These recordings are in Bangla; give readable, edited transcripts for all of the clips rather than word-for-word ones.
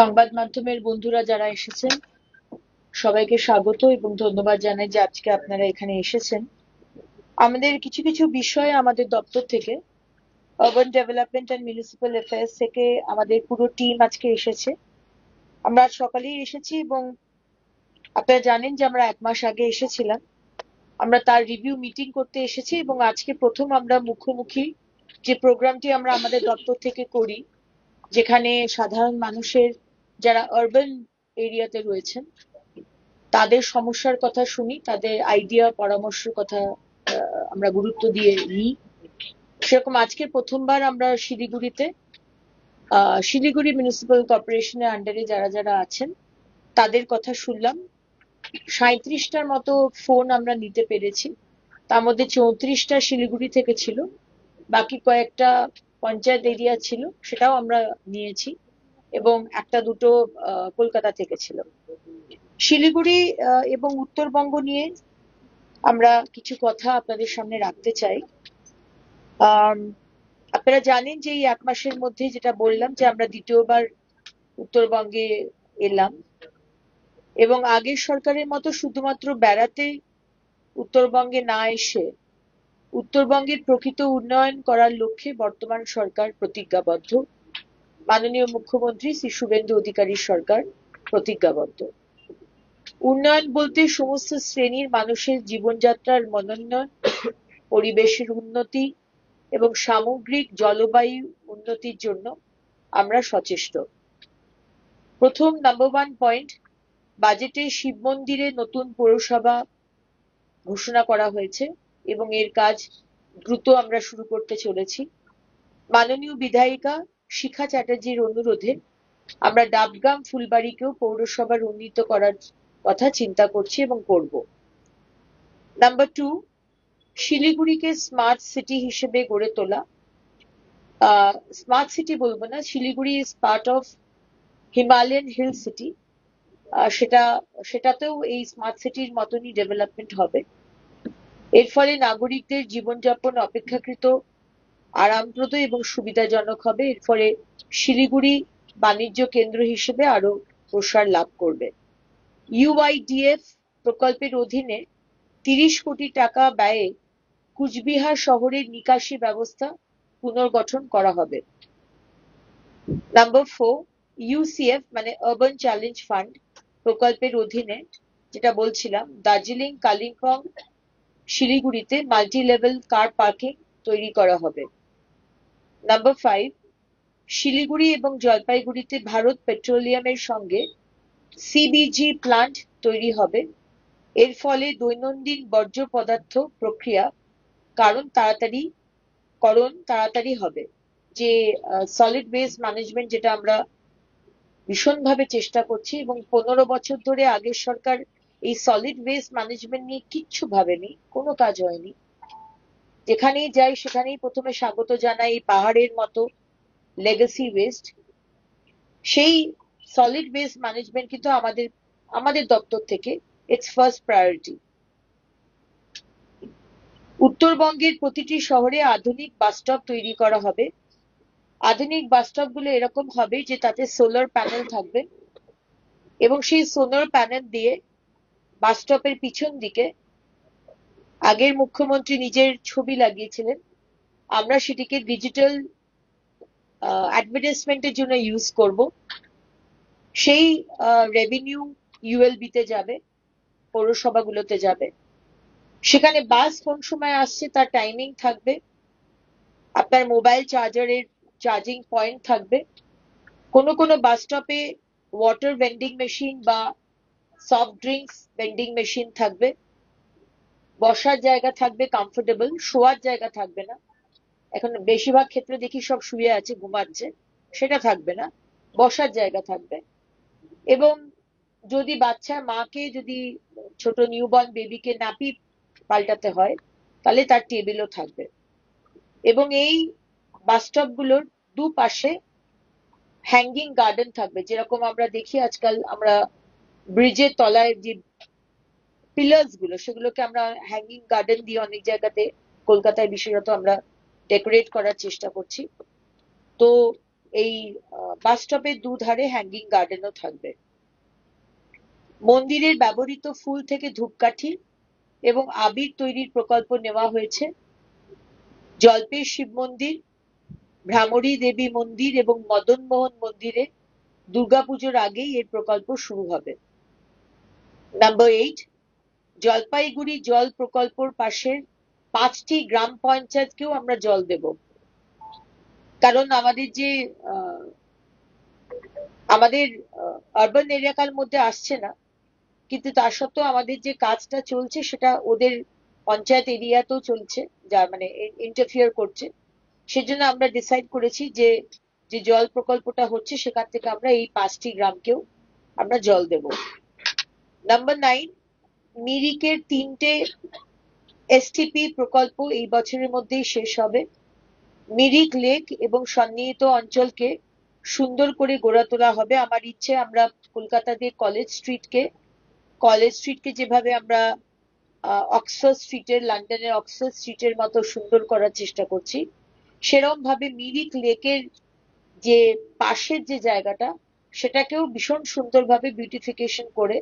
সংবাদ মাধ্যমের বন্ধুরা যারা এসেছেন সবাইকে স্বাগত এবং ধন্যবাদ জানাই যে আজকে আপনারা এখানে এসেছেন। আমাদের কিছু কিছু বিষয় আমাদের দপ্তর থেকে urban development and municipal affairs থেকে আমাদের পুরো টিম আজকে এসেছে। আমরা আজ সকালেই এসেছি এবং আপনারা জানেন যে আমরা 1 মাস আগে এসেছিলাম। আমরা তার রিভিউ মিটিং করতে এসেছি এবং আজকে প্রথম আমরা মুখোমুখি যে প্রোগ্রামটি আমরা আমাদের দপ্তর থেকে করি, যেখানে সাধারণ মানুষের যারা আরবান এরিয়াতে রয়েছেন তাদের সমস্যার কথা শুনি, তাদের আইডিয়া পরামর্শের কথা আমরা গুরুত্ব দিয়ে নিই। সেরকম আজকে প্রথমবার আমরা শিলিগুড়ি মিউনিসিপাল কর্পোরেশনের আন্ডারে যারা যারা আছেন তাদের কথা শুনলাম। 37টার মতো ফোন আমরা নিতে পেরেছি, তার মধ্যে 34টা শিলিগুড়ি থেকে ছিল, বাকি কয়েকটা পঞ্চায়েত এরিয়া ছিল সেটাও আমরা নিয়েছি এবং একটা দুটো কলকাতা থেকে ছিল। শিলিগুড়ি এবং উত্তরবঙ্গ নিয়ে আমরা কিছু কথা আপনাদের সামনে রাখতে চাই। আপনারা জানেন যে এই 1 মাসের মধ্যে যেটা বললাম যে আমরা দ্বিতীয়বার উত্তরবঙ্গে এলাম এবং আগের সরকারের মতো শুধুমাত্র বেড়াতে উত্তরবঙ্গে না এসে উত্তরবঙ্গের প্রকৃত উন্নয়ন করার লক্ষ্যে বর্তমান সরকার প্রতিজ্ঞাবদ্ধ। মাননীয় মুখ্যমন্ত্রী শ্রী শুভেন্দু অধিকারীর সরকার প্রতিজ্ঞাবদ্ধ। উন্নয়ন বলতে সমস্ত শ্রেণীর মানুষের জীবনযাত্রার মনোন্নয়ন, পরিবেশের উন্নতি এবং সামগ্রিক জলবায়ু উন্নতির জন্য আমরা সচেষ্ট। প্রথম নাম্বার 1 পয়েন্ট, বাজেটে শিব মন্দিরে নতুন পৌরসভা ঘোষণা করা হয়েছে এবং এর কাজ দ্রুত আমরা শুরু করতে চলেছি। মাননীয় বিধায়িকা শিখা চ্যাটার্জির অনুরোধে আমরা ডাবগ্রাম ফুলবাড়িকেও পৌরসভার উন্নীত করার কথা চিন্তা করছি এবং করব। নাম্বার 2, শিলিগুড়িকে স্মার্ট সিটি হিসেবে গড়ে তোলা। স্মার্ট সিটি বলবো না, Siliguri is part of Himalayan hill city. সেটাতেও এই স্মার্ট সিটির মতনই ডেভেলপমেন্ট হবে। এর ফলে নাগরিকদের জীবনযাপন অপেক্ষাকৃত আরামপ্রদ এবং সুবিধাজনক হবে। এর ফলে শিলিগুড়ি বাণিজ্য কেন্দ্র হিসেবে আরো প্রসার লাভ করবে। ইউআইডিএফ প্রকল্পের অধীনে 30 কোটি টাকা ব্যয়ে কুচবিহার শহরের নিকাশি ব্যবস্থা পুনর্গঠন করা হবে। নাম্বার 4, ইউসিএফ মানে আরবান চ্যালেঞ্জ ফান্ড প্রকল্পের অধীনে যেটা বলছিলাম, দার্জিলিং, কালিম্পং, শিলিগুড়িতে মাল্টি লেভেল কার পার্কিং তৈরি করা হবে। নাম্বার 5, শিলিগুড়ি এবং জলপাইগুড়িতে ভারত পেট্রোলিয়ামের সঙ্গে সিবিজি প্লান্ট তৈরি হবে। এর ফলে দৈনন্দিন বর্জ্য পদার্থ প্রক্রিয়া তাড়াতাড়ি হবে। যে সলিড ওয়েস্ট ম্যানেজমেন্ট যেটা আমরা ভীষণভাবে চেষ্টা করছি এবং 15 বছর ধরে আগের সরকার এই সলিড ওয়েস্ট ম্যানেজমেন্ট নিয়ে কিচ্ছু ভাবেনি, কোনো কাজ হয়নি। যেখানেই যাই সেখানেই প্রথমে স্বাগত জানাই পাহাড়ের মতো লেগাসি ওয়েস্ট। সেই সলিড ওয়েস্ট ম্যানেজমেন্ট কিন্তু আমাদের দপ্তর থেকে ইটস ফার্স্ট প্রায়োরিটি। উত্তরবঙ্গের প্রতিটি শহরে আধুনিক বাস স্টপ তৈরি করা হবে। আধুনিক বাস স্টপ গুলো এরকম হবে যে তাতে সোলার প্যানেল থাকবে এবং সেই সোলার প্যানেল দিয়ে বাস স্টপের পিছন দিকে আগের মুখ্যমন্ত্রী নিজের ছবি লাগিয়েছিলেন, আমরা সেটিকে ডিজিটাল অ্যাডভার্টাইজমেন্টের জন্য ইউজ করব। সেই রেভিনিউ ইউএলবি তে যাবে, পৌরসভাগুলোতে যাবে। সেখানে বাস কোন সময় আসছে তার টাইমিং থাকবে, আপনার মোবাইল চার্জারের চার্জিং পয়েন্ট থাকবে। কোনো বাস স্টপে ওয়াটার ভেন্ডিং মেশিন বা সফট ড্রিঙ্কস ভেন্ডিং মেশিন থাকবে। বসার জায়গা থাকবে কমফোর্টেবল, শোয়ার জায়গা থাকবে না। এখন বেশিরভাগ ক্ষেত্রে দেখি সব শুয়ে আছে, ঘুমাচ্ছে, সেটা থাকবে না, বসার জায়গা থাকবে। এবং যদি বাচ্চার মাকে যদি ছোট নিউবর্ন বেবিকে নাপি পাল্টাতে হয় তাহলে তার টেবিলও থাকবে। এবং এই বাস স্টপ গুলোর দুপাশে হ্যাঙ্গিং গার্ডেন থাকবে, যেরকম আমরা দেখি আজকাল আমরা ব্রিজের তলায় যে পিলার্স গুলো সেগুলোকে আমরা হ্যাঙ্গিং গার্ডেন দিয়ে অনেক জায়গাতে কলকাতায় বিশেষত আমরা ডেকোরেট করার চেষ্টা করছি। তো এই বাস স্টপের দুধারে হ্যাঙ্গিং গার্ডেনও থাকবে। মন্দিরের ব্যবহৃত ফুল থেকে ধূপকাঠি এবং আবির তৈরির প্রকল্প নেওয়া হয়েছে। জল্পের শিব মন্দির, ভ্রামরী দেবী মন্দির এবং মদন মোহন মন্দিরে দুর্গাপুজোর আগেই এর প্রকল্প শুরু হবে। নাম্বার 8, জলপাইগুড়ি জল প্রকল্পর পাশের 5টি গ্রাম পঞ্চায়েতকেও আমরা জল দেব। কারণ আমাদের যে আমাদের আরবান এলাকার মধ্যে আসছে না, কিন্তু তা সত্ত্বেও আমাদের যে কাজটা চলছে সেটা ওদের পঞ্চায়েত এরিয়াতেও চলছে, যা মানে ইন্টারফিয়ার করছে। সেজন্য আমরা ডিসাইড করেছি যে যে জল প্রকল্পটা হচ্ছে সেখান থেকে আমরা এই 5টি গ্রামকেও আমরা জল দেব। নাম্বার 9, মিরিকের 3টে এসটিপি প্রকল্প এই বছরের মধ্যেই শেষ হবে। মিরিক লেক এবং সন্নিহিত অঞ্চলকে সুন্দর করে গড়ে তোলা হবে। আমার ইচ্ছে আমরা কলকাতাতে কলেজ স্ট্রিটকে যেভাবে আমরা অক্সফোর্ড স্ট্রিটের, লন্ডনের অক্সফোর্ড স্ট্রিটের মতো সুন্দর করার চেষ্টা করছি, সেরকম ভাবে মিরিক লেকের যে পাশের যে জায়গাটা সেটাকেও ভীষণ সুন্দরভাবে বিউটিফিকেশন করে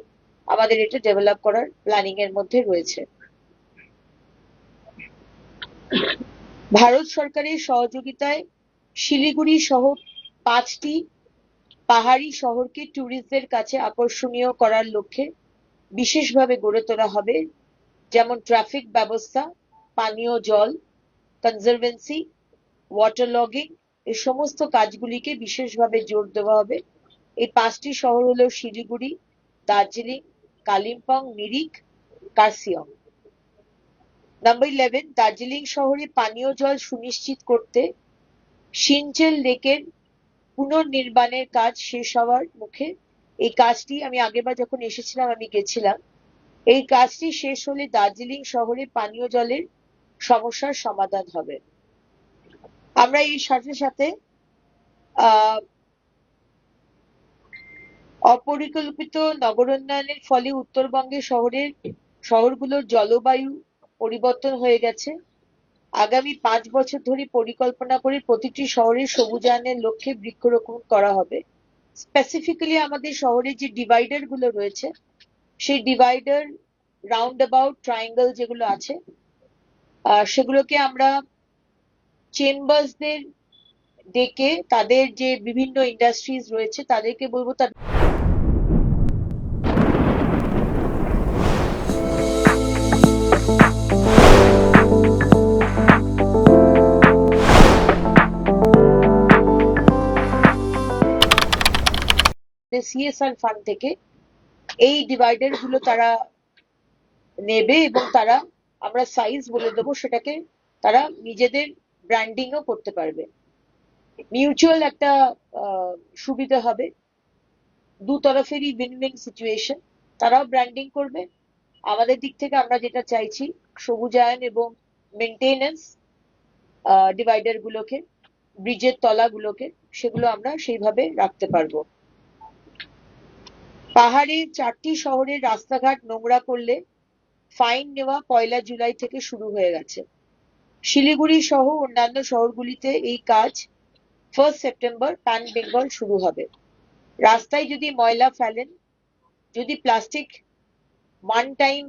আমাদের এটা ডেভেলপ করার প্ল্যানিং এর মধ্যে রয়েছে। ভারত সরকারের সহযোগিতায় শিলিগুড়ি সহ 5টি পাহাড়ি শহরকে ট্যুরিস্টদের কাছে আকর্ষণীয় করার লক্ষ্যে বিশেষভাবে গড়ে তোলা হবে, যেমন ট্রাফিক ব্যবস্থা, পানীয় জল, কনজারভেন্সি, ওয়াটার লগিং, এই সমস্ত কাজগুলিকে বিশেষভাবে জোর দেওয়া হবে। এই 5টি শহর হলো শিলিগুড়ি, দার্জিলিং, কালিম্পং, মিরিক, কার্সিয়ং। নাম্বার 11, দার্জিলিং শহরে পানীয় জল সুনিশ্চিত করতে সিনচেল লেকের পুনর্নির্মাণের কাজ শেষ হওয়ার মুখে। এই কাজটি আমি আগেরবার যখন এসেছিলাম আমি গেছিলাম। এই কাজটি শেষ হলে দার্জিলিং শহরে পানীয় জলের সমস্যার সমাধান হবে। আমরা এই সাথে সাথে অপরিকল্পিত নগরোন্নয়নের ফলে উত্তরবঙ্গের শহরগুলোর জলবায়ু পরিবর্তন হয়ে গেছে। আগামী 5 বছর ধরে পরিকল্পনা করে প্রতিটি শহরের সবুজায়নের লক্ষ্যে বৃক্ষরোপণ করা হবে। স্পেসিফিক্যালি আমাদের শহরে যে ডিভাইডার গুলো রয়েছে, সেই ডিভাইডার, রাউন্ড অ্যাবাউট, ট্রায়াঙ্গেল যেগুলো আছে, সেগুলোকে আমরা চেম্বার্সদের ডেকে তাদের যে বিভিন্ন ইন্ডাস্ট্রিজ রয়েছে তাদেরকে বলবো সিএসআর ফান্ড থেকে এই ডিভাইডার গুলো তারা নেবে এবং তারা, আমরা সাইজ বলে দেবো, সেটাকে তারা নিজেদের ব্র্যান্ডিংও করতে পারবে। মিউচুয়াল একটা সুবিধা হবে, দু তরফেরই উইন উইন সিচুয়েশন। তারাও ব্র্যান্ডিং করবে, আমাদের দিক থেকে আমরা যেটা চাইছি সবুজায়ন এবং মেনটেনেন্স, ডিভাইডার গুলোকে, ব্রিজের তলাগুলোকে, সেগুলো আমরা সেইভাবে রাখতে পারবো। পাহাড়ের 4টি শহরের রাস্তাঘাট নোংরা করলে ফাইন নেওয়া 1 জুলাই থেকে শুরু হয়ে গেছে। শিলিগুড়ি সহ অন্যান্য শহরগুলিতে এই কাজ 1 সেপ্টেম্বর প্যান বেঙ্গল শুরু হবে। রাস্তায় যদি ময়লা ফেলেন, যদি plastic one time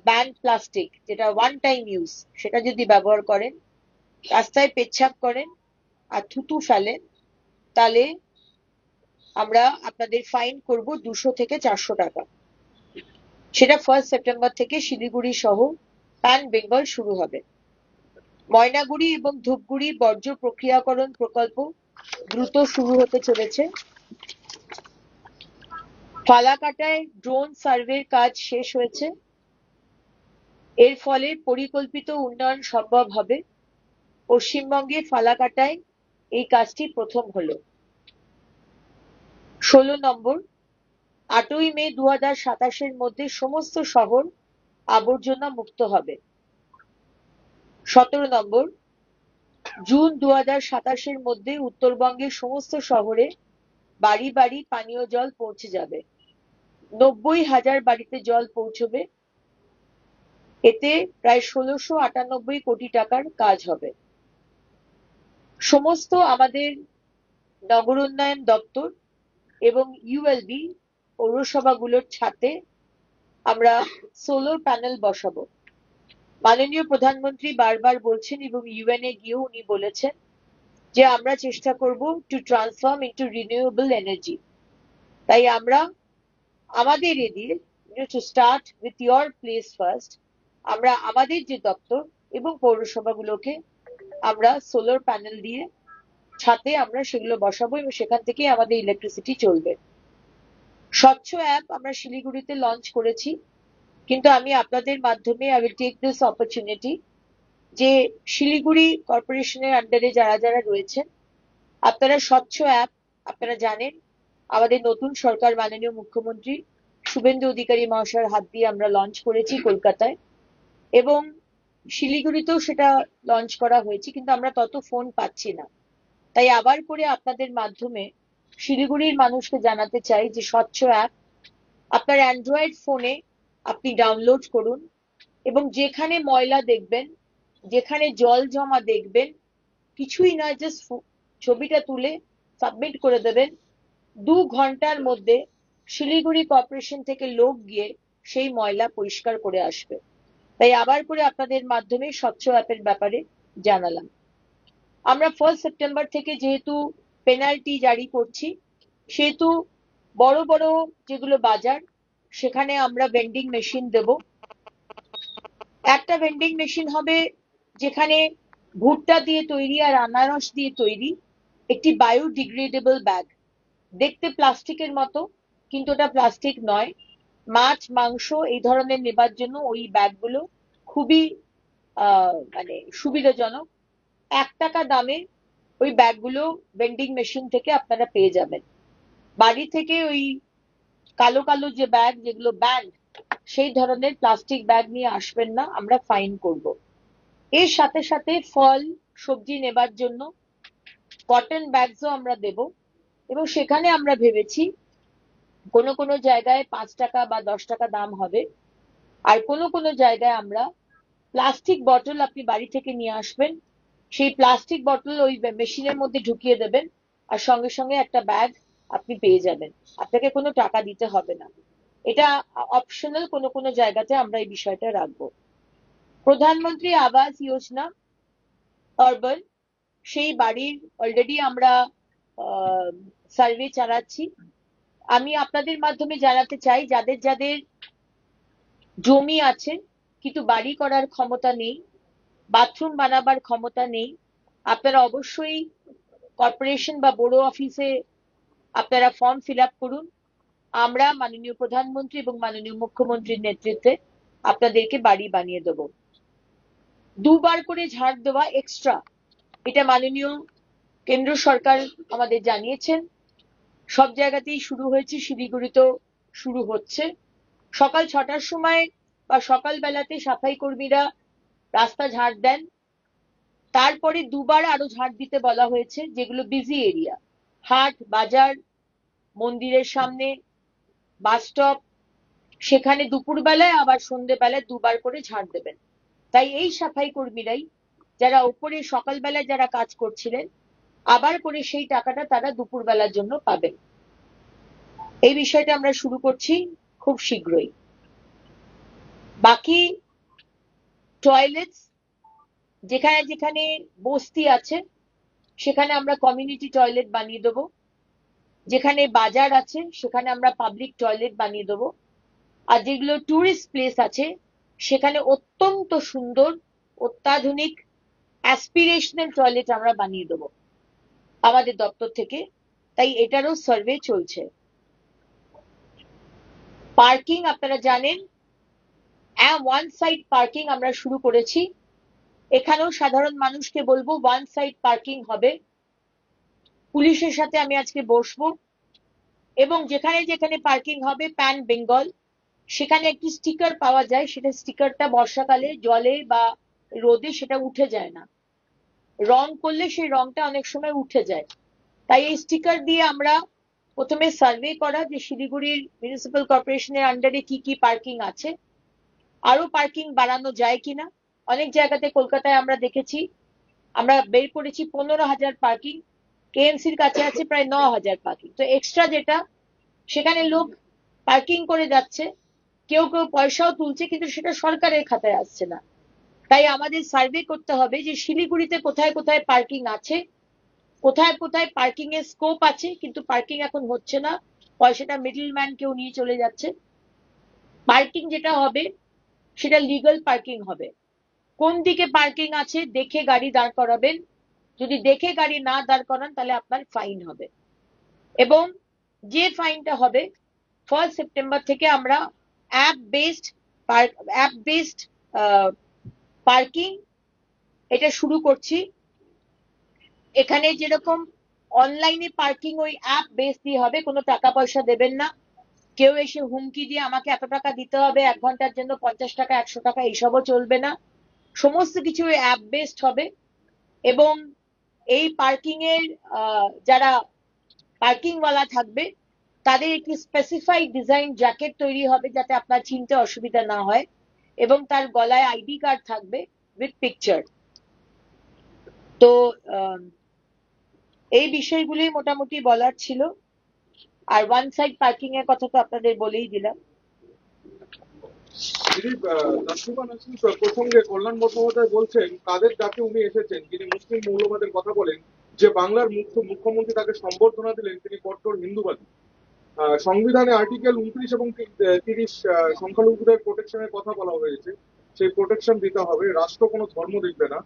ban plastic, যেটা ওয়ান টাইম ইউজ, সেটা যদি ব্যবহার করেন, রাস্তায় পেচ্ছাপ করেন আর থুতু ফেলেন, তাহলে আমরা আপনাদের ফাইন করব 200 থেকে 400 টাকা। সেটা 1 সেপ্টেম্বর থেকে শিলিগুড়ি সহ প্যান বেঙ্গল শুরু হবে। ময়নাগুড়ি এবং ধূপগুড়ি বর্জ্য প্রক্রিয়াকরণ প্রকল্প দ্রুত শুরু হতে চলেছে। ফালাকাটায় ড্রোন সার্ভের কাজ শেষ হয়েছে, এর ফলে পরিকল্পিত উন্নয়ন সম্ভব হবে। পশ্চিমবঙ্গে ফালাকাটায় এই কাজটি প্রথম হলো। 16 নম্বর, 8ই মে 2027-এর মধ্যে সমস্ত শহর আবর্জনা মুক্ত হবে। 17 নম্বর, জুন 2027-এর মধ্যে উত্তরবঙ্গের সমস্ত শহরে বাড়ি বাড়ি পানীয় জল পৌঁছে যাবে। 90,000 বাড়িতে জল পৌঁছবে। এতে প্রায় 1698 কোটি টাকার কাজ হবে। সমস্ত আমাদের নগর উন্নয়ন দপ্তর এবং ইউএলবি পৌরসভাগুলোর ছাদে আমরা সোলার প্যানেল বসাবো। মাননীয় প্রধানমন্ত্রী বারবার বলছেন এবং ইউএন এ গিয়েও উনি বলেছেন যে আমরা চেষ্টা করব to transform into renewable energy. তাই আমরা আমাদের এদিকে to start with your place first, আমরা আমাদের যে দপ্তর এবং পৌরসভাগুলোকে আমরা সোলার প্যানেল দিয়ে ছাদে আমরা সেগুলো বসাবো এবং সেখান থেকে আমাদের ইলেকট্রিসিটি চলবে। স্বচ্ছ অ্যাপ আমরা শিলিগুড়িতে লঞ্চ করেছি, কিন্তু আমি আপনাদের মাধ্যমে I will take this opportunity যে শিলিগুড়ি কর্পোরেশনের আন্ডারে যারা যারা রয়েছেন আপনারা স্বচ্ছ অ্যাপ, আপনারা জানেন আমাদের নতুন সরকার মাননীয় মুখ্যমন্ত্রী শুভেন্দু অধিকারী মহাশয়ের হাত দিয়ে আমরা লঞ্চ করেছি কলকাতায়, এবং শিলিগুড়িতেও সেটা লঞ্চ করা হয়েছে, কিন্তু আমরা তত ফোন পাচ্ছি না। তাই আবার করে আপনাদের মাধ্যমে শিলিগুড়ির মানুষকে জানাতে চাই যে স্বচ্ছ অ্যাপ আপনার অ্যান্ড্রয়েড ফোনে আপনি ডাউনলোড করুন এবং যেখানে ময়লা দেখবেন, যেখানে জল জমা দেখবেন, কিছুই নয়, জাস্ট ছবিটা তুলে সাবমিট করে দেবেন। 2 ঘন্টার মধ্যে শিলিগুড়ি কর্পোরেশন থেকে লোক গিয়ে সেই ময়লা পরিষ্কার করে আসবে। তাই আবার করে আপনাদের মাধ্যমে স্বচ্ছ অ্যাপের ব্যাপারে জানালাম। আমরা 1 সেপ্টেম্বর থেকে যেহেতু পেনাল্টি জারি করছি, সেহেতু বড় বড় যেগুলো বাজার সেখানে আমরা ভেন্ডিং মেশিন দেব। একটা ভেন্ডিং মেশিন হবে যেখানে ভুট্টা দিয়ে তৈরি আর আনারস দিয়ে তৈরি একটি বায়োডিগ্রেডেবল ব্যাগ, দেখতে প্লাস্টিকের মতো কিন্তু ওটা প্লাস্টিক নয়। মাছ মাংস এই ধরনের নেবার জন্য ওই ব্যাগগুলো খুবই মানে সুবিধাজনক। 1 টাকা দামে ওই ব্যাগগুলো ভেন্ডিং মেশিন থেকে আপনারা পেয়ে যাবেন। বাড়ি থেকে ওই কালো কালো যে ব্যাগ, যেগুলো ব্যান্ড, সেই ধরনের প্লাস্টিক ব্যাগ নিয়ে আসবেন না, আমরা ফাইন করব। এর সাথে সাথে ফল সবজি নেবার জন্য কটন ব্যাগসও আমরা দেব, এবং সেখানে আমরা ভেবেছি কোনো কোনো জায়গায় 5 টাকা বা 10 টাকা দাম হবে, আর কোনো কোনো জায়গায় আমরা প্লাস্টিক বটল আপনি বাড়ি থেকে নিয়ে আসবেন, সেই প্লাস্টিক বটল ওই মেশিনের মধ্যে ঢুকিয়ে দেবেন আর সঙ্গে সঙ্গে একটা ব্যাগ আপনি পেয়ে যাবেন, আপনাকে কোনো টাকা দিতে হবে না। এটা অপশনাল, কোনো কোনো জায়গাতে আমরা এই বিষয়টা রাখবো। প্রধানমন্ত্রী আবাস যোজনা অরবান, সেই বাড়ির অলরেডি আমরা সার্ভে চালাচ্ছি। আমি আপনাদের মাধ্যমে জানাতে চাই যাদের যাদের জমি আছে কিন্তু বাড়ি করার ক্ষমতা নেই, বাথরুম বানাবার ক্ষমতা নেই, আপনারা অবশ্যই কর্পোরেশন বা বড় অফিসে আপনারা ফর্ম ফিল আপ করুন। আমরা মাননীয় প্রধানমন্ত্রী এবং মাননীয় মুখ্যমন্ত্রীর নেতৃত্বে আপনাদেরকে বাড়ি বানিয়ে দেব। 2বার করে ঝাড় দেওয়া এক্সট্রা, এটা মাননীয় কেন্দ্র সরকার আমাদের জানিয়েছেন। সব জায়গাতেই শুরু হয়েছে, শিলিগুড়িতেও শুরু হচ্ছে। সকাল 6টার সময় বা সকাল বেলাতে সাফাই কর্মীরা রাস্তা ঝাড় দেন, তারপরে 2বার আরো ঝাড় দিতে বলা হয়েছে যেগুলো বিজি এরিয়া, হাট বাজার, মন্দিরের সামনে, বাস স্টপ, সেখানে দুপুরবেলায় আবার সন্ধ্যেবেলায় 2বার করে ঝাড় দেবেন। তাই এই সাফাই কর্মীরাই যারা উপরে সকালবেলায় যারা কাজ করছিলেন আবার করে সেই টাকাটা তারা দুপুরবেলার জন্য পাবেন। এই বিষয়টা আমরা শুরু করছি খুব শীঘ্রই। বাকি টয়লেটস যেখানে যেখানে বস্তি আছে সেখানে আমরা কমিউনিটি টয়লেট বানিয়ে দেবো, যেখানে বাজার আছে সেখানে আমরা পাবলিক টয়লেট বানিয়ে দেবো, আর যেগুলো টুরিস্ট প্লেস আছে সেখানে অত্যন্ত সুন্দর অত্যাধুনিক অ্যাসপিরেশনাল টয়লেট আমরা বানিয়ে দেবো আমাদের দপ্তর থেকে। তাই এটারও সার্ভে চলছে। পার্কিং আপনারা জানেন, ওয়ান সাইড পার্কিং আমরা শুরু করেছি। এখানেও সাধারণ মানুষকে বলবো ওয়ান সাইড পার্কিং হবে। পুলিশের সাথে আমি আজকে বসবো এবং যেখানে যেখানে পার্কিং হবে প্যান বেঙ্গল, সেখানে একটি স্টিকার পাওয়া যায়, সেটা স্টিকারটা বর্ষাকালে জলে বা রোদে সেটা উঠে যায় না, রং করলে সেই রংটা অনেক সময় উঠে যায়। তাই এই স্টিকার দিয়ে আমরা প্রথমে সার্ভে করা যে শিলিগুড়ির মিউনিসিপ্যাল কর্পোরেশনের আন্ডারে কি কি পার্কিং আছে, আরো পার্কিং বাড়ানো যায় কিনা। অনেক জায়গাতে কলকাতায় আমরা দেখেছি, আমরা বের করেছি 15,000 পার্কিং, কেএমসির কাছে আছে প্রায় 9,000 পার্কিং। তো এক্সট্রা যেটা, সেখানে লোক পার্কিং করে যাচ্ছে, কেউ কেউ পয়সাও তুলছে, কিন্তু সেটা সরকারের খাতায় আসছে না। তাই আমাদের সার্ভে করতে হবে যে শিলিগুড়িতে কোথায় কোথায় পার্কিং আছে, কোথায় কোথায় পার্কিং এর স্কোপ আছে, কিন্তু পার্কিং এখন হচ্ছে না, পয়সাটা মিডল ম্যান কেউ নিয়ে চলে যাচ্ছে। পার্কিং যেটা হবে সেটা লিগাল পার্কিং হবে। কোন দিকে পার্কিং আছে দেখে গাড়ি দাঁড় করাবেন, যদি দেখে গাড়ি না দাঁড় করান তাহলে আপনার ফাইন হবে। এবং যে ফাইনটা হবে 1 সেপ্টেম্বর থেকে আমরা অ্যাপ বেসড পার্কিং এটা শুরু করছি। এখানে যেরকম অনলাইনে পার্কিং ওই অ্যাপ বেস দিয়ে হবে, কোনো টাকা পয়সা দেবেন না, কেউ এসে হুমকি দিয়ে আমাকে এত টাকা দিতে হবে 1 ঘন্টার জন্য, 50 টাকা 100 টাকা এইসবও চলবে না, সমস্ত কিছু অ্যাপ বেসড হবে। এবং এই পার্কিং এর যারা পার্কিং ওয়ালা থাকবে তাদের একটি স্পেসিফাইড ডিজাইন জ্যাকেট তৈরি হবে যাতে আপনার চিনতে অসুবিধা না হয়, এবং তার গলায় আইডি কার্ড থাকবে উইথ পিকচার। তো এই বিষয়গুলি মোটামুটি বলার ছিল। আর ওয়ান সাইড পার্কিং এর কথা তো আপনাদের বলেই দিলাম। প্রসঙ্গে কল্যাণ বন্দ্যোপাধ্যায় বলছেন কাদের ডাকে উনি এসেছেন, যিনি মুসলিম মৌলবাদের কথা বলেন, যে বাংলার মুখ্যমন্ত্রী তাকে সম্বর্ধনা দিলেন তিনি কট্টর হিন্দুবাদী। সংবিধানে আর্টিকেল 29 এবং 30 সংখ্যালঘুদের প্রোটেকশনের কথা বলা হয়েছে, সেই প্রোটেকশন দিতে হবে, রাষ্ট্র কোনো ধর্ম দেখবে না।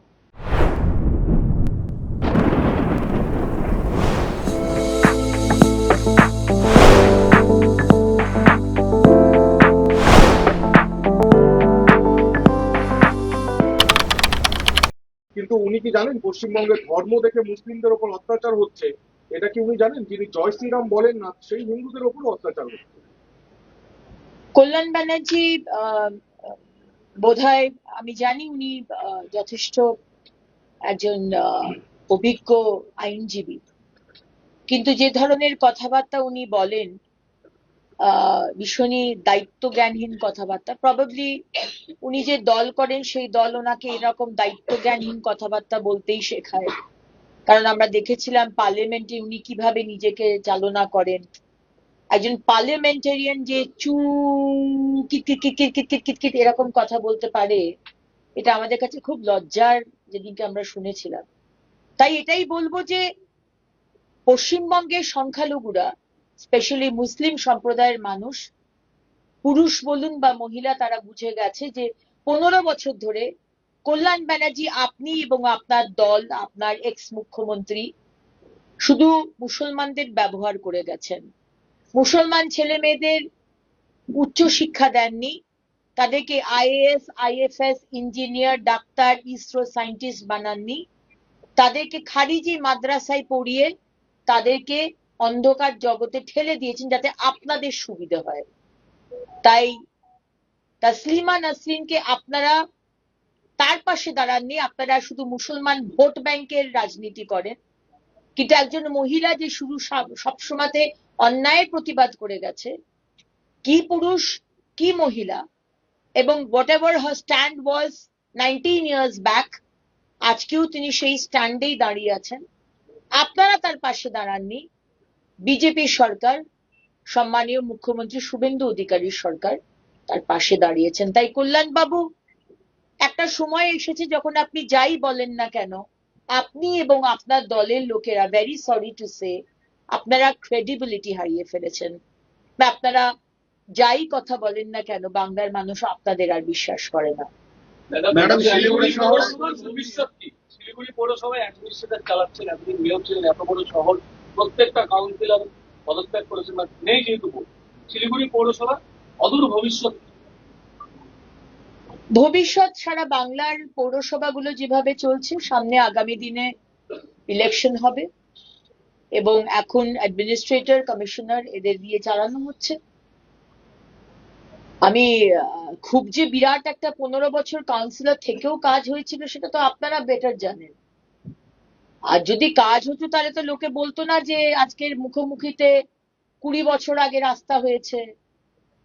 কিন্তু উনি কি জানেন পশ্চিমবঙ্গে ধর্ম দেখে মুসলিমদের ওপর অত্যাচার হচ্ছে? এটা কি উনি জানেন? যিনি জয় শ্রীরাম বলেন না সেই হিন্দুদের ওপর অত্যাচার হচ্ছে। কল্যাণ ব্যানার্জি বোধহয়, আমি জানি উনি যথেষ্ট একজন অভিজ্ঞ আইনজীবী, কিন্তু যে ধরনের কথাবার্তা উনি বলেন ভীষণই দায়িত্ব জ্ঞানহীন কথাবার্তা। প্রবাবলি উনি যে দল করেন সেই দল ওনাকে এরকম দায়িত্ব জ্ঞানহীন কথাবার্তা বলতেই শেখায়। কারণ আমরা দেখেছিলাম পার্লামেন্টে উনি কিভাবে নিজেকে চালনা করেন। একজন পার্লামেন্টারিয়ান যে চু kit kit kit kit kit kit kit এরকম কথা বলতে পারে, এটা আমাদের কাছে খুব লজ্জার, যেদিনকে আমরা শুনেছিলাম। তাই এটাই বলবো যে পশ্চিমবঙ্গের সংখ্যালঘুরা, স্পেশালি মুসলিম সম্প্রদায়ের মানুষ, পুরুষ বলুন বা মহিলা, তারা বুঝে গেছে যে 15 বছর ধরে কল্যাণ ব্যানার্জি, আপনি এবং আপনার দল, আপনার এক্স মুখ্যমন্ত্রী শুধু মুসলমানদের ব্যবহার করে গেছেন। মুসলমান ছেলে মেয়েদের উচ্চ শিক্ষা দেননি, তাদেরকে আইএএস আইএফএস ইঞ্জিনিয়ার ডাক্তার ইসরো সায়েন্টিস্ট বানাননি, তাদেরকে খারিজি মাদ্রাসায় পড়িয়ে তাদেরকে অন্ধকার জগতে ঠেলে দিয়েছেন যাতে আপনাদের সুবিধা হয়। তাই তাসলিমা নাসরিনকে আপনারা তার পাশে দাঁড়াননি, আপনারা শুধু মুসলমান ভোট ব্যাংকের রাজনীতি করেন। কিন্তু একজন মহিলা যে শুরু সবসময়তে অন্যায়ের প্রতিবাদ করে গেছে, কি পুরুষ কি মহিলা, এবং what ever her stand was 19 years back, আজকেও তিনি সেই স্ট্যান্ডেই দাঁড়িয়ে আছেন। আপনারা তার পাশে দাঁড়াননি, বিজেপি সরকার, সম্মানীয় মুখ্যমন্ত্রী শুভেন্দু অধিকারীর সরকার তার পাশে দাঁড়িয়েছেন। তাই কল্যাণ বাবু, একটা সময় এসেছে যখন আপনি যাই বলেন না কেন, আপনি এবং আপনার দলের লোকেরা, ভেরি সরি টু সে, আপনারা ক্রেডিবিলিটি হারিয়ে ফেলেছেন। আপনারা যাই কথা বলেন না কেন, বাংলার মানুষ আপনাদের আর বিশ্বাস করে না। ম্যাডাম, শিলিগুড়ি পৌরসভার ভবিষ্যৎ কি? শিলিগুড়ি পৌরসভায় অ্যাডমিনিস্ট্রেটর চালাচ্ছেন, এতদিন মেয়র ছিলেন, এত বড় শহর, প্রত্যেকটা কাউন্সিলর পদত্যাগ করেছেন বা নেই যেহেতু, শিলিগুড়ি পৌরসভা অদূর ভবিষ্যৎ। ভবিষ্যৎ সারা বাংলার পৌরসভাগুলো যেভাবে চলছে, সামনে আগামী দিনে ইলেকশন হবে এবং এখন অ্যাডমিনিস্ট্রেটর কমিশনার এদের দিয়ে চালানো হচ্ছে। আমি খুব যে বিরাট একটা 15 বছর কাউন্সিলর থেকেও কাজ হয়েছিল সেটা তো আপনারা বেটার জানেন। আর যদি কাজ হতো তাহলে তো লোকে বলতো না যে আজকের মুখোমুখিতে 20 বছর আগে রাস্তা হয়েছে,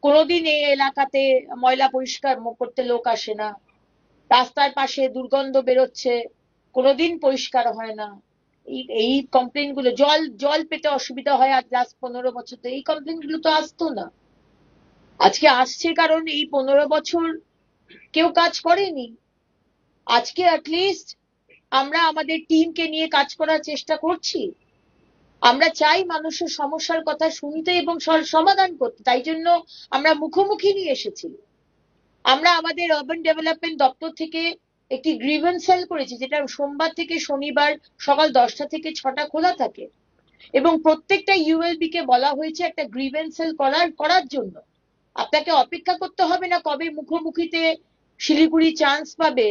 কোনোদিন এই এলাকাতে ময়লা পরিষ্কার করতে লোক আসে না, রাস্তার পাশে দুর্গন্ধ বেরোচ্ছে, কোনোদিন পরিষ্কার হয় না, এই কমপ্লেন গুলো, জল জল পেতে অসুবিধা হয়, আর লাস্ট 15 বছর তো এই কমপ্লেন গুলো তো আসতো না। আজকে আসছে কারণ এই 15 বছর কেউ কাজ করেনি। আজকে অ্যাটলিস্ট আমরা আমাদের টিমকে নিয়ে কাজ করার চেষ্টা করছি। আমরা চাই মানুষের সমস্যার কথা শুনতে এবং সমাধান করতে, তাই জন্য আমরা মুখোমুখি নিয়ে এসেছি। আমরা আমাদের আরবান ডেভেলপমেন্ট দপ্তর থেকে একটি গ্রিভেন্স সেল করেছি, যেটা সোমবার থেকে শনিবার সকাল 10টা থেকে 6টা খোলা থাকে, এবং প্রত্যেকটা ইউএলবি কে বলা হয়েছে একটা গ্রিভেন্স সেল করার জন্য। আপনাকে অপেক্ষা করতে হবে না কবে মুখোমুখিতে শিলিগুড়ি চান্স পাবে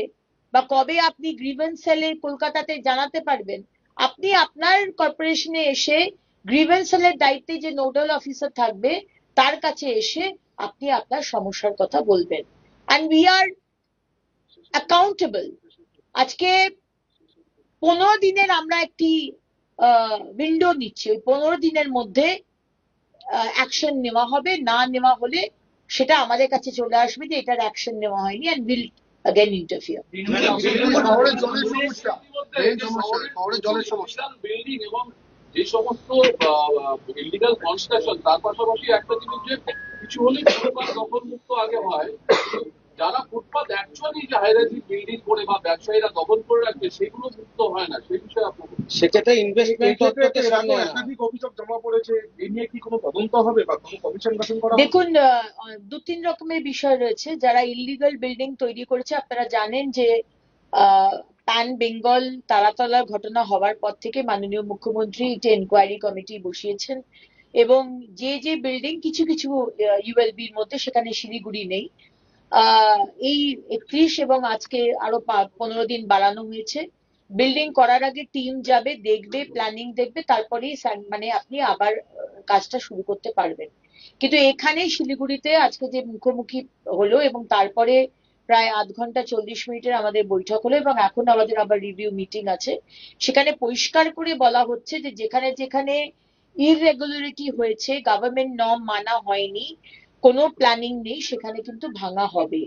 বা কবে আপনি গ্রিভেন্স সেলে কলকাতাতে জানাতে পারবেন। আপনি আপনার কর্পোরেশনে এসে গ্রিভেন্স সেলের দায়িত্বে যে নোডাল অফিসার থাকবে তার কাছে এসে আপনি আপনার সমস্যার কথা বলবেন, and we are accountable. আজকে 15 দিনের আমরা একটি উইন্ডো নিচ্ছি, ওই 15 দিনের মধ্যে অ্যাকশন নেওয়া হবে, না নেওয়া হলে সেটা আমাদের কাছে চলে আসবে যে এটার অ্যাকশন নেওয়া হয়নি, and will again interfere. শহরের জলের সমস্যা, শহরের জলের সমস্যা, বিল্ডিং এবং যে সমস্ত ইলিগাল কনস্ট্রাকশন, তার পাশাপাশি একটা জিনিস যে কিছু হলে ফুটপাত দখল মুক্ত আগে হয়, যারা ফুটপাত অ্যাকচুয়ালি যে হাইরাইজি বিল্ডিং করে বা ব্যবসায়ীরা দখল করে রাখছে সেগুলো মুক্ত হয় না, সেই বিষয়ে আপনার সেক্ষেত্রে ইনভেস্টমেন্ট তত্ত্বকে সামনে আনা। একাধিক অভিযোগ জমা পড়েছে, এই নিয়ে কি কোনো তদন্ত হবে বা কোনো কমিশন গঠন করা হবে? দেখুন, 2-3 রকমের বিষয় রয়েছে। যারা ইলিগাল বিল্ডিং তৈরি করেছে, আপনারা জানেন যে প্যান বেঙ্গল তারাতলার ঘটনা হওয়ার পর থেকে মাননীয় মুখ্যমন্ত্রী একটা এনকোয়ারি কমিটি বসিয়েছেন, এবং যে যে বিল্ডিং কিছু কিছু ইউএলবির মধ্যে, সেখানে শিলিগুড়ি নেই, এই 31 এবং আজকে আরো 15 দিন বাড়ানো হয়েছে। বিল্ডিং করার আগে টিম যাবে, দেখবে, প্ল্যানিং দেখবে, তারপরেই মানে আপনি আবার কাজটা শুরু করতে পারবেন। কিন্তু এখানে শিলিগুড়িতে আজকে যে মুখোমুখি হলো এবং তারপরে প্রায় 1/2 ঘন্টা 40 মিনিটের আমাদের বৈঠক হলো, এবং এখন আমাদের আবার রিভিউ মিটিং আছে। সেখানে পরিষ্কার করে বলা হচ্ছে যে যেখানে যেখানে ইররেগুলারিটি হয়েছে, গভর্নমেন্ট নর্ম মানা হয়নি, কোনো প্ল্যানিং নেই, সেখানে কিন্তু ভাঙা হবে,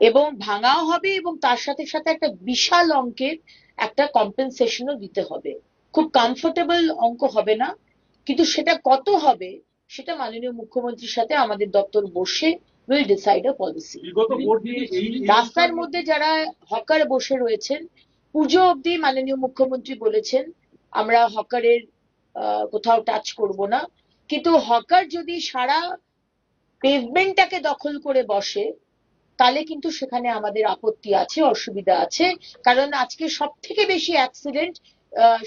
এবং ভাঙাও হবে, এবং তার সাথে সাথে একটা বিশাল অঙ্কের একটা কম্পেনসেশনও দিতে হবে। খুব কমফোর্টেবল অঙ্ক হবে না, কিন্তু সেটা কত হবে সেটা মাননীয় মুখ্যমন্ত্রীর সাথে আমাদের দপ্তর বসে উইল ডিসাইড আ পলিসি। বিগত ভোট দিয়ে রাস্তার মধ্যে যারা হকার বসে রয়েছেন, পুজো অবধি মাননীয় মুখ্যমন্ত্রী বলেছেন আমরা হকারের কোথাও টাচ করব না, কিন্তু হকার যদি সারা পেভমেন্টটাকে দখল করে বসে তাহলে কিন্তু সেখানে আমাদের আপত্তি আছে, অসুবিধা আছে। কারণ আজকে সব থেকে বেশি অ্যাক্সিডেন্ট,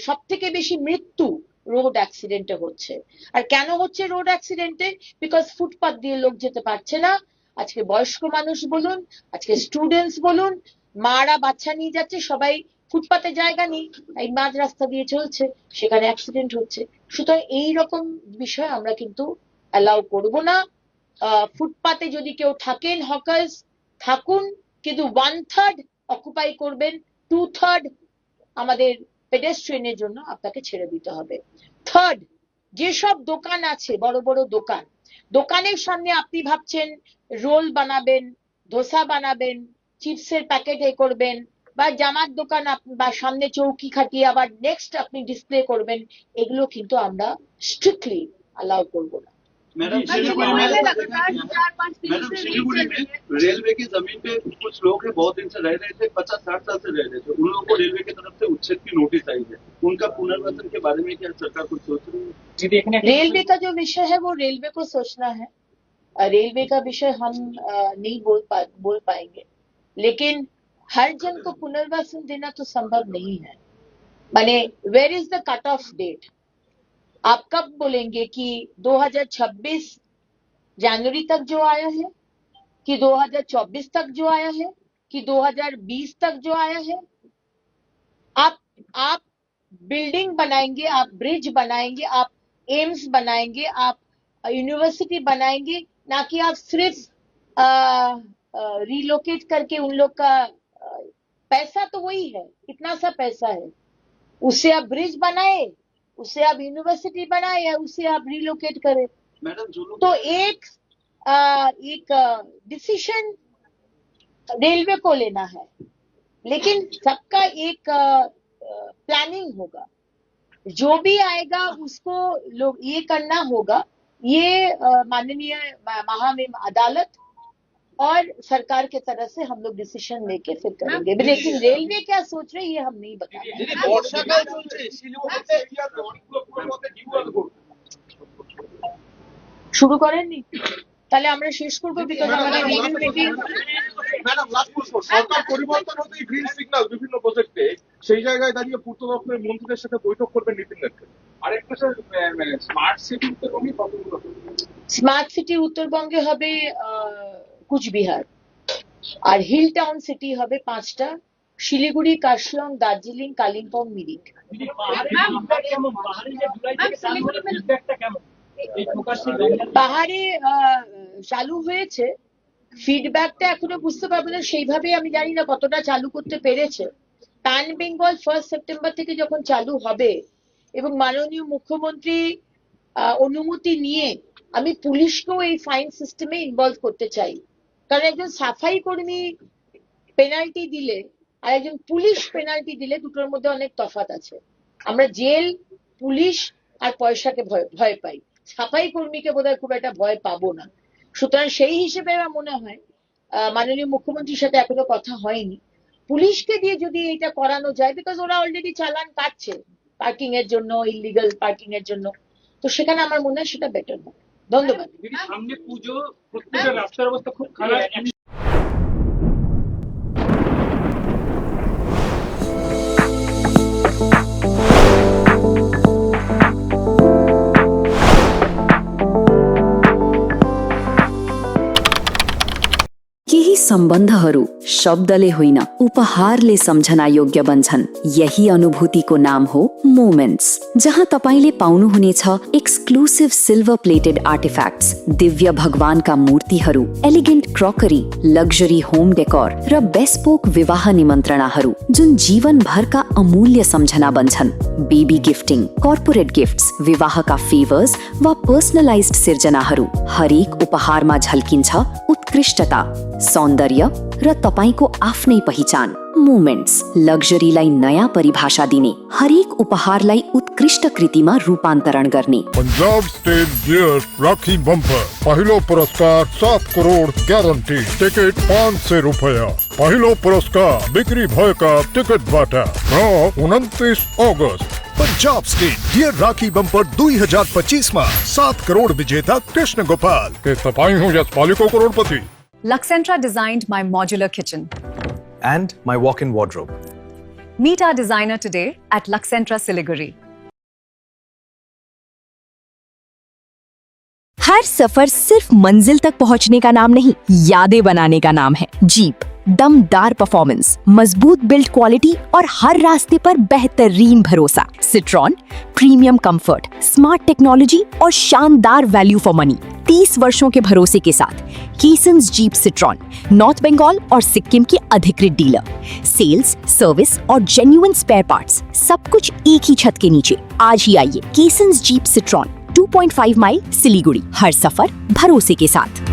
সব থেকে বেশি মৃত্যু রোড অ্যাক্সিডেন্টে হচ্ছে। আর কেন হচ্ছে রোড অ্যাক্সিডেন্টে? বিকজ ফুটপাথ দিয়ে লোক যেতে পারছে না। আজকে বয়স্ক মানুষ বলুন, আজকে স্টুডেন্টস বলুন, মারা বাচ্চা নিয়ে যাচ্ছে, সবাই ফুটপাতে জায়গা নেই, এই মাঝ রাস্তা দিয়ে চলছে, সেখানে অ্যাক্সিডেন্ট হচ্ছে। সুতরাং এইরকম বিষয় আমরা কিন্তু অ্যালাউ করব না। ফুটপাতে যদি কেউ থাকেন হকার্স, থাকুন, কিন্তু 1/3 অকুপাই করবেন, 2/3 আমাদের পেডেস্ট্রিয়ানের জন্য আপনাকে ছেড়ে দিতে হবে। থার্ড, যেসব দোকান আছে, বড় বড় দোকান, দোকানের সামনে আপনি ভাবছেন রোল বানাবেন, ধোসা বানাবেন, চিপসের প্যাকেট করবেন, বা জামার দোকান বা সামনে চৌকি খাটিয়ে আবার নেক্সট আপনি ডিসপ্লে করবেন, এগুলো কিন্তু আমরা স্ট্রিক্টলি অ্যালাউ করবো না। मैडम शिलीगुड़ी में रेलवे की जमीन पे कुछ लोग हैं, बहुत दिन से रह रहे थे, 50-60 साल से रह रहे थे, उन लोगों को रेलवे की तरफ से उच्छेद की नोटिस आई है, उनका पुनर्वसन के बारे में क्या सरकार कुछ सोच रही है? रेलवे का जो विषय है वो रेलवे को सोचना है। रेलवे का विषय हम नहीं बोल पाएंगे, लेकिन हर जन को पुनर्वसन देना तो संभव नहीं है। माने where is the cut off date? आप कब बोलेंगे कि 2026 जनवरी तक जो आया है, कि 2024 तक जो आया है, कि 2020 तक जो आया है? आप बिल्डिंग बनाएंगे, आप ब्रिज बनाएंगे, आप एम्स बनाएंगे, आप यूनिवर्सिटी बनाएंगे, ना कि आप सिर्फ रिलोकेट करके उन लोग का पैसा तो वही है, इतना सा पैसा है, उससे आप ब्रिज बनाए, उससे आप यूनिवर्सिटी बनाए, या उससे आप रिलोकेट करें। मैडम जो लोग तो एक डिसीजन रेलवे को लेना है, लेकिन सबका एक प्लानिंग होगा। जो भी आएगा उसको लोग ये करना होगा, ये माननीय महामहिम अदालत और सरकार के तरफ से हम लोग डिसीजन लेके फिर करेंगे। लेकिन रेलवे क्या सोच रही है ये हम नहीं बता रहे। দিদি বর্ষাকাল চলছে শিলিগুড়িতে শুরু করেননি, তাহলে আমরা শেষ করবো, বিকজ আমাদের রিভিউ মিটিং। ম্যাডাম লাস্ট প্রশ্ন, সরকার পরিবর্তন হতেই গ্রিন সিগন্যাল বিভিন্ন প্রজেক্টে, সেই জায়গায় দাঁড়িয়ে পূর্ত দপ্তরের মন্ত্রীদের সাথে বৈঠক করবেন নীতিন গাডকারি। আরেকটা স্যার স্মার্ট সিটি উত্তরবঙ্গে কতগুলো স্মার্ট সিটি উত্তরবঙ্গে হবে কুচবিহার, আর হিল টাউন সিটি হবে 5টা, শিলিগুড়ি, কার্শিয়ং, দার্জিলিং, কালিম্পং, মিরিক। পাহাড়ে চালু হয়েছে, ফিডব্যাকটা এখনো বুঝতে পারবো না, সেইভাবে আমি জানি না কতটা চালু করতে পেরেছে। প্যান বেঙ্গল 1 সেপ্টেম্বর থেকে যখন চালু হবে এবং মাননীয় মুখ্যমন্ত্রী অনুমতি নিয়ে আমি পুলিশকেও এই ফাইন সিস্টেমে ইনভলভ করতে চাই, কারণ একজন সাফাই কর্মী পেনাল্টি দিলে আর একজন পুলিশ পেনাল্টি দিলে দুটোর মধ্যে অনেক তফাৎ আছে। আমরা জেল, পুলিশ আর পয়সাকে ভয় পাই, সাফাই কর্মীকে বোধহয় খুব একটা ভয় পাবো না। সুতরাং সেই হিসেবে আমার মনে হয় মাননীয় মুখ্যমন্ত্রীর সাথে এখনো কথা হয়নি, পুলিশকে দিয়ে যদি এটা করানো যায়, বিকজ ওরা অলরেডি চালান কাটছে পার্কিং এর জন্য, ইলিগাল পার্কিং এর জন্য, তো সেখানে আমার মনে হয় সেটা বেটার হবে। ধন্যবাদ। দিদি সামনে পুজো, প্রত্যেকটা রাস্তার অবস্থা খুব খারাপ। केही सम्बन्धहरू शब्दले होइन उपहारले सम्झना योग्य बन्छन्। यही अनुभूतिको नाम हो मोमेन्ट्स, जहाँ तपाईले पाउनुहुनेछ एक्सक्लुसिभ सिल्भर प्लेटेड आर्टिफ्याक्ट्स, दिव्य भगवानका मूर्तिहरू, elegant crockery, luxury home decor र बेस्पोक विवाह निमन्त्रणाहरू जुन जीवनभरका अमूल्य सम्झना बन्छन्। बेबी गिफ्टिङ, कर्पोरेट गिफ्ट्स, विवाहका फेभर्स वा पर्सनलाइज्ड सिर्जनाहरू, हरेक उपहारमा झल्किन्छ उत्कृष्टता, सौन्दर्य र तपाईको आफ्नै पहिचान। मोमेन्ट्स लग्जरीलाई नयाँ परिभाषा दिने, हरेक उपहारलाई उत्कृष्ट कृतिमा रूपान्तरण गर्ने। पंजाब स्टेट गियर राखी बम्पर, पहिलो पुरस्कार 7 करोड ग्यारेन्टी, टिकट 500 रुपैयाँ। पहिलो पुरस्कार बिक्री भएका टिकटबाट 29 अगस्त। पंजाब स्टेट गियर राखी बम्पर 2025 में 7 करोड़ विजेता कृष्ण गोपाल के तपाईँ हो यसपालिको करोडपति। Luxentra designed my modular kitchen and my walk-in wardrobe. Meet our designer today at Luxentra Siliguri. हर सफर सिर्फ मंजिल तक पहुंचने का नाम नहीं, यादें बनाने का नाम है। जीप, दमदार परफॉर्मेंस, मजबूत बिल्ड क्वालिटी और हर रास्ते पर बेहतरीन भरोसा। Citroen, premium comfort, smart technology और शानदार वैल्यू फॉर मनी। 30 वर्षों के भरोसे के साथ कीसन्स जीप सिट्रॉन, नॉर्थ बंगाल और सिक्किम की अधिकृत डीलर। सेल्स, सर्विस और जेन्युइन स्पेयर पार्ट्स, सब कुछ एक ही छत के नीचे। आज ही आइए कीसन्स जीप सिट्रॉन, 2.5 माइल सिलीगुड़ी। हर सफर भरोसे के साथ।